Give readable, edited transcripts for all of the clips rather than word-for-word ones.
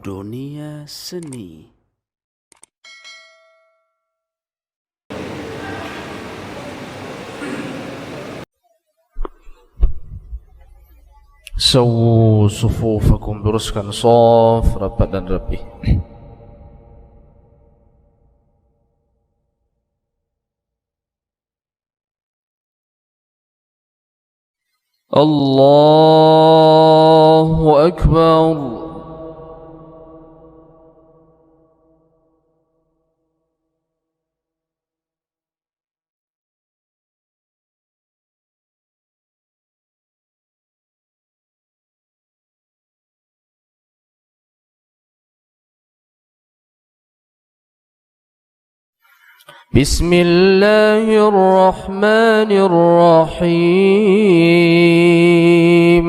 Dunia Seni. Sawu sufufakum, luruskan shaf rapat dan rapi. Allahu Akbar. Bismillahirrahmanirrahim.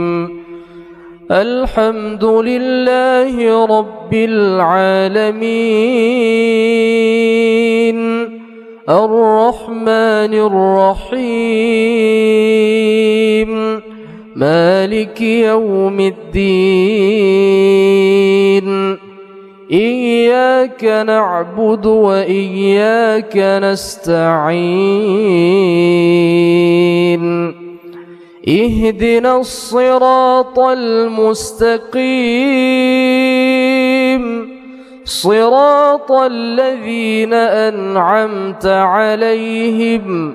Alhamdulillahi Rabbil alamin. Ar-Rahmanir-Rahim. Maliki yawmiddin. إياك نعبد وإياك نستعين اهدنا الصراط المستقيم صراط الذين أنعمت عليهم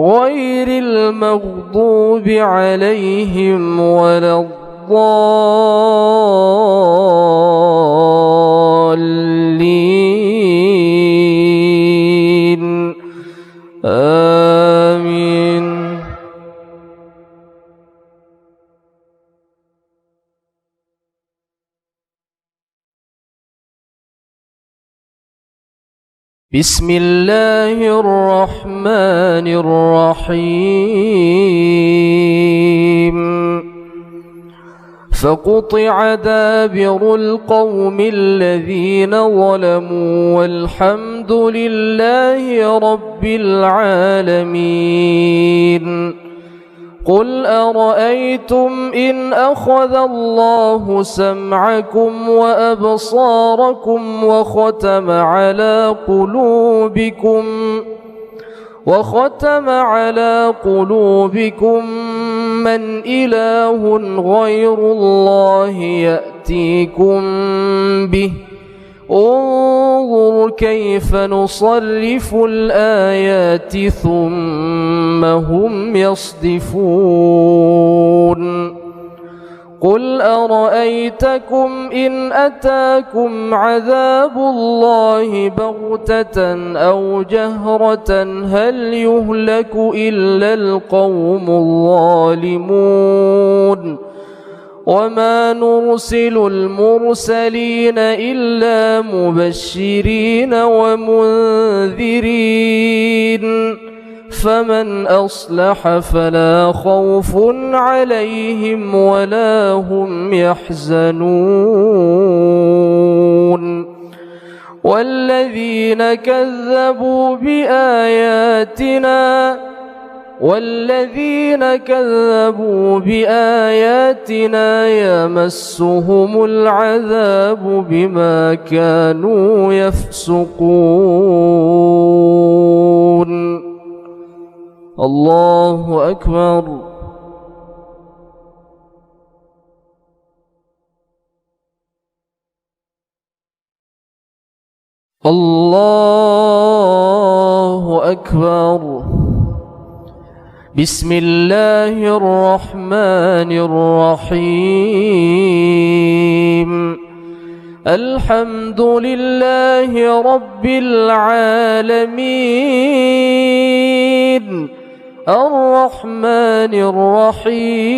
غير المغضوب عليهم ولا الضالين آمين. بسم الله الرحمن الرحيم. فقطع دابر القوم الذين ظلموا والحمد لله رب العالمين. قل أرأيتم إن أخذ الله سمعكم وأبصاركم وختم على قلوبكم من إله غير الله يأتيكم به انظر كيف نصرف الآيات ثم هم يصدفون. قل أرأيتكم إن أتاكم عذاب الله بغتة أو جهرة هل يهلك إلا القوم الظالمون. وما نرسل المرسلين إلا مبشرين ومنذرين فمن أصلح فلا خوف عليهم ولا هم يحزنون. والذين كذبوا بآياتنا يمسهم العذاب بما كانوا يفسقون. الله أكبر. الله أكبر. بسم الله الرحمن الرحيم. الحمد لله رب العالمين. الرحمن الرحيم.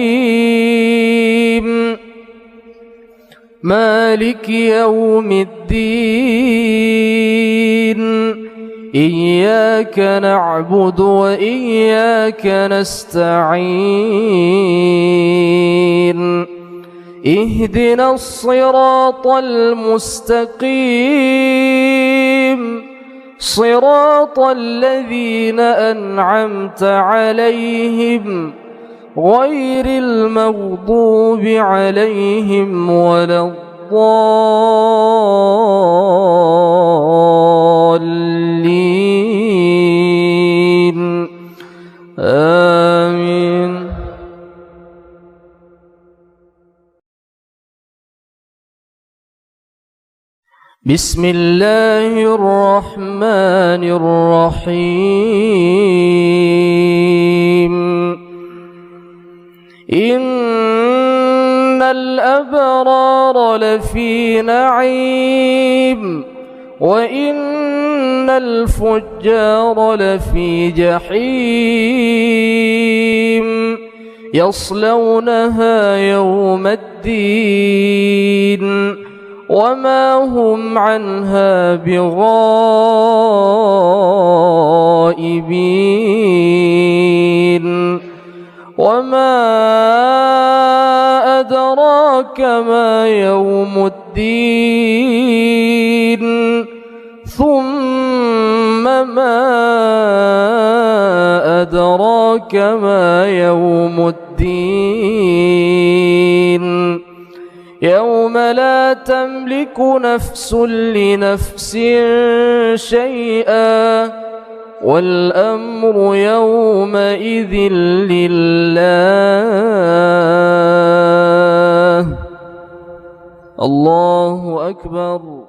مالك يوم الدين. إياك نعبد وإياك نستعين اهدنا الصراط المستقيم صراط الذين أنعمت عليهم غير المغضوب عليهم ولا الضالين الضالين آمين. بسم الله الرحمن الرحيم. إن الأبرار لفي نعيم وإن الفجار لفي جحيم يصلونها يوم الدين وما هم عنها بغائبين. وما أدراك ما يوم الدين ثم ما أدراك ما يوم الدين يوم لا تملك نفس لنفس شيئا والأمر يومئذ لله. الله أكبر.